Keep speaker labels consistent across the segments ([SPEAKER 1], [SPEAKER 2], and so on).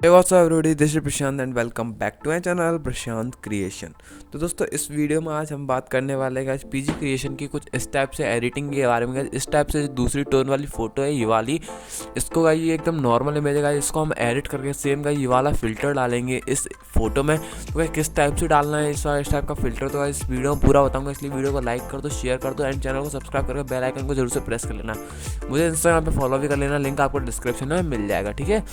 [SPEAKER 1] Hey what's up everybody, this is Prashant and welcome back to my channel Prashant creation. तो दोस्तों इस video में आज हम बात करने वाले हैं पीजी क्रिएशन की कुछ इस टाइप से एडिटिंग के बारे में। इस टाइप से दूसरी टोन वाली फ़ोटो है ये वाली, इसको गाइस ये एकदम नॉर्मल इमेज है गाइस, इसको हम एडिट करके सेम गाइस ये वाला फ़िल्टर डालेंगे इस फोटो में। तो गाइस किस टाइप से डालना है इस टाइप का फ़िल्टर तो गाइस इस वीडियो में पूरा बताऊँगा, इसलिए वीडियो को लाइक कर दो, शेयर कर दो एंड चैनल को सब्सक्राइब करके बेल आइकन को जरूर से प्रेस कर लेना। मुझे इंस्टाग्राम पर फॉलो भी कर लेना, लिंक आपको डिस्क्रिप्शन में मिल जाएगा। ठीक है,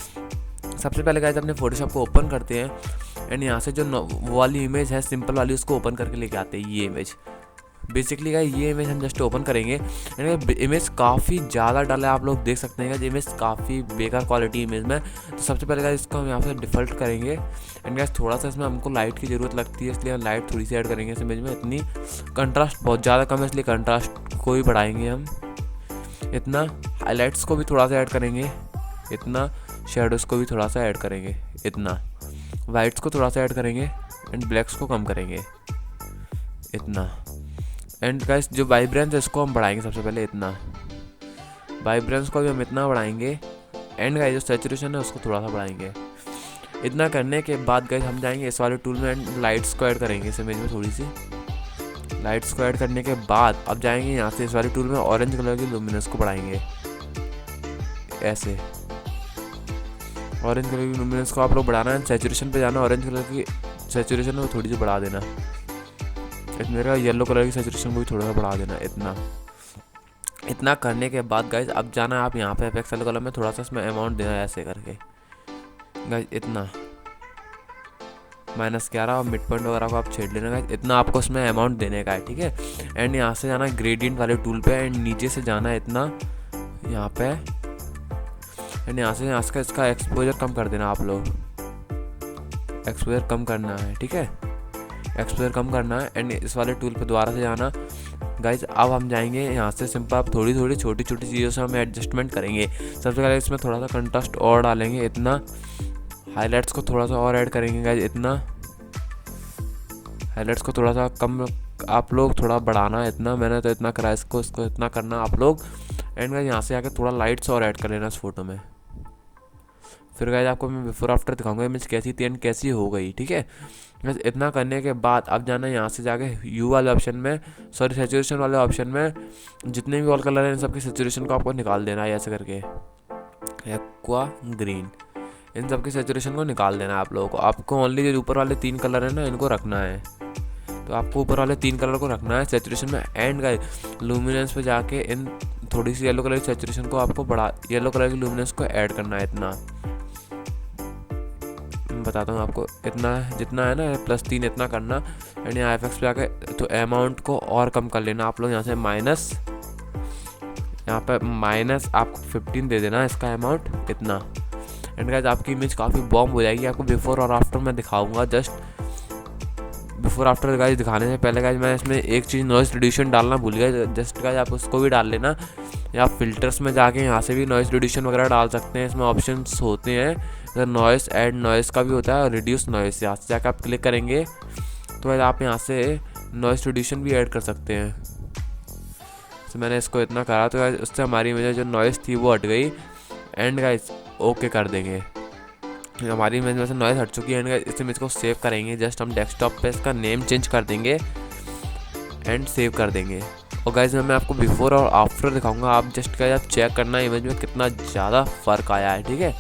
[SPEAKER 1] सबसे पहले गाइस अपने फोटोशॉप को ओपन करते हैं एंड यहाँ से जो वो वाली इमेज है सिंपल वाली उसको ओपन करके लेके आते हैं। ये इमेज बेसिकली गाइस ये इमेज हम जस्ट ओपन करेंगे एंड इमेज काफ़ी ज़्यादा डाला है, आप लोग देख सकते हैं इमेज काफ़ी बेकार क्वालिटी इमेज में। तो सबसे पहले गाइस इसको हम यहाँ से डिफ़ॉल्ट करेंगे एंड गाइस थोड़ा सा इसमें हमको लाइट की ज़रूरत लगती है, इसलिए हम लाइट थोड़ी सी ऐड करेंगे इस इमेज में। इतनी कंट्रास्ट बहुत ज़्यादा कम है इसलिए कंट्रास्ट को भी बढ़ाएंगे हम इतना, हाईलाइट्स को भी थोड़ा सा ऐड करेंगे इतना, शेडोज़ को भी थोड़ा सा ऐड करेंगे इतना, वाइट्स को थोड़ा सा ऐड करेंगे एंड ब्लैक्स को कम करेंगे इतना। एंड गाइस जो वाइब्रेंस है इसको हम बढ़ाएंगे सबसे पहले इतना, वाइब्रेंस को भी हम इतना बढ़ाएंगे एंड गाइस जो सैचुरेशन है उसको थोड़ा सा बढ़ाएंगे। इतना करने के बाद गाइस हम जाएंगे इस वाले टूल में एंड लाइट्स को ऐड करेंगे इस इमेज में। थोड़ी सी लाइट्स को ऐड करने के बाद अब जाएंगे यहाँ से इस वाले टूल में ऑरेंज कलर की लुमिनस को बढ़ाएंगे ऐसे। ऑरेंज कलर की लुमिनेंस को आप लोग बढ़ाना है, सैचुरेशन पे जाना, ऑरेंज कलर की सैचुरेशन है वो थोड़ी सी बढ़ा देना, मेरा येलो कलर की सैचुरेशन को भी थोड़ा सा बढ़ा देना इतना। इतना करने के बाद गाइज अब जाना है आप यहाँ पे पिक्सल कलर में, थोड़ा सा इसमें अमाउंट देना है ऐसे करके गाइज इतना, -11 और मिड पॉइंट वगैरह को आप छेड़ लेना गाइज, इतना आपको इसमें अमाउंट देने का है। ठीक है, एंड यहाँ से जाना ग्रेडियंट वाले टूल पे एंड नीचे से जाना है इतना यहाँ पे एंड यहाँ से इसका एक्सपोजर कम कर देना आप लोग, एक्सपोजर कम करना है। ठीक है, एक्सपोजर कम करना है एंड इस वाले टूल पे दोबारा से जाना गाइज। अब हम जाएंगे यहाँ से सिंपल आप थोड़ी थोड़ी छोटी छोटी चीज़ों से हम एडजस्टमेंट करेंगे। सबसे पहले इसमें थोड़ा सा कंट्रास्ट और डालेंगे इतना, हाईलाइट्स को थोड़ा सा और ऐड करेंगे गाइज इतना, हाईलाइट्स को थोड़ा सा कम आप लोग थोड़ा बढ़ाना है इतना, मैंने तो इतना करा, इसको इतना करना आप लोग। एंड गाइज यहाँ से आके थोड़ा लाइट्स और ऐड कर लेना इस फोटो में। फिर गाइज आपको मैं बिफोर आफ्टर दिखाऊंगा इमेज कैसी थी एंड कैसी हो गई। ठीक है, इतना करने के बाद अब जाना है यहाँ से जाके यू वाले ऑप्शन में, सॉरी सैचुरेशन वाले ऑप्शन में, जितने भी ऑल कलर हैं इन सबकी सैचुरेशन को आपको निकाल देना है ऐसे करके, एक्वा ग्रीन, इन सबकी सैचुरेशन को निकाल देना है आप लोगों को। आपको ओनली जो ऊपर वाले 3 कलर हैं ना इनको रखना है, तो आपको ऊपर वाले 3 कलर को रखना है सैचुरेशन में। एंड गाइस लुमिनेंस पे जाके इन थोड़ी सी येलो कलर की सैचुरेशन को आपको बढ़ा, येलो कलर की लुमिनेंस को ऐड करना है इतना, बताता हूँ आपको, इतना जितना है ना +3 इतना करना। एंड यहाँ एफेक्ट्स पे आके तो अमाउंट को और कम कर लेना आप लोग, यहाँ से माइनस, यहाँ पे माइनस आपको 15 दे देना इसका अमाउंट इतना। एंड गाइस आपकी इमेज काफ़ी बॉम्ब हो जाएगी। आपको बिफोर और आफ्टर मैं दिखाऊंगा, जस्ट बिफोर आफ्टर गाइस दिखाने से पहले गाइस मैं इसमें एक चीज़ नॉइस रिड्यूशन डालना भूल गया, जस्ट गाइस आप उसको भी डाल लेना, या फिल्टर्स में जाके यहाँ से भी नॉइस रिड्यूशन वगैरह डाल सकते हैं। इसमें ऑप्शंस होते हैं, तो नॉइस ऐड नॉइस का भी होता है और रिड्यूस नॉइस, यहाँ से जाकर आप क्लिक करेंगे तो आप यहाँ से नॉइस रिड्यूशन भी ऐड कर सकते हैं। तो मैंने इसको इतना करा तो गाइस उससे हमारी इमेज जो नॉइस थी वो हट गई। एंड गाइस ओके कर देंगे, हमारी इमेज में से नॉइस हट चुकी है। एंड इस इमेज को सेव करेंगे, जस्ट हम डेस्कटॉप पे इसका नेम चेंज कर देंगे एंड सेव कर देंगे। और गाइस मैं आपको बिफोर और आफ्टर दिखाऊंगा, आप जस्ट गाइस आप चेक करना इमेज में कितना ज़्यादा फ़र्क आया है। ठीक है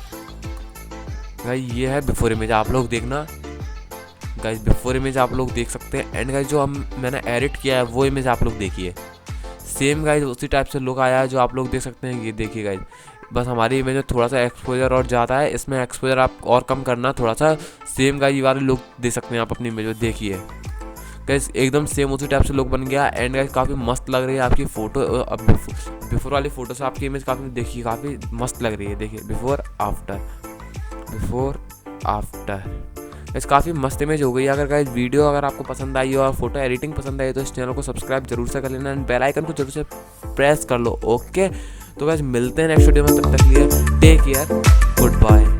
[SPEAKER 1] गाइस, ये है बिफोर इमेज, आप लोग देखना गाइस, बिफोर इमेज आप लोग देख सकते हैं। एंड गाइस जो मैंने एडिट किया है वो इमेज आप लोग देखिए, सेम गाइस उसी टाइप से लुक आया है जो आप लोग देख सकते हैं। ये देखिए गाइस, बस हमारी इमेज में थोड़ा सा एक्सपोजर और ज़्यादा है, इसमें एक्सपोजर आप और कम करना थोड़ा सा, सेम गाइस ये वाले लुक दे सकते हैं आप अपनी इमेज में। देखिए गाइस एकदम सेम उसी टाइप से लुक बन गया। एंड गाइस काफ़ी मस्त लग रही है आपकी फ़ोटो, अब बिफोर वाली फ़ोटो से आपकी इमेज काफ़ी देखिए काफ़ी मस्त लग रही है। देखिए before after, before after guys काफ़ी मस्त इमेज हो गई है। अगर गाइस वीडियो अगर आपको पसंद आई हो और फोटो एडिटिंग पसंद आई तो इस चैनल को सब्सक्राइब जरूर से कर लेना एंड बेल आइकन को जरूर से प्रेस कर लो। ओके, तो गाइस मिलते हैं नेक्स्ट वीडियो में, तब तक के लिए टेक केयर, गुड बाय।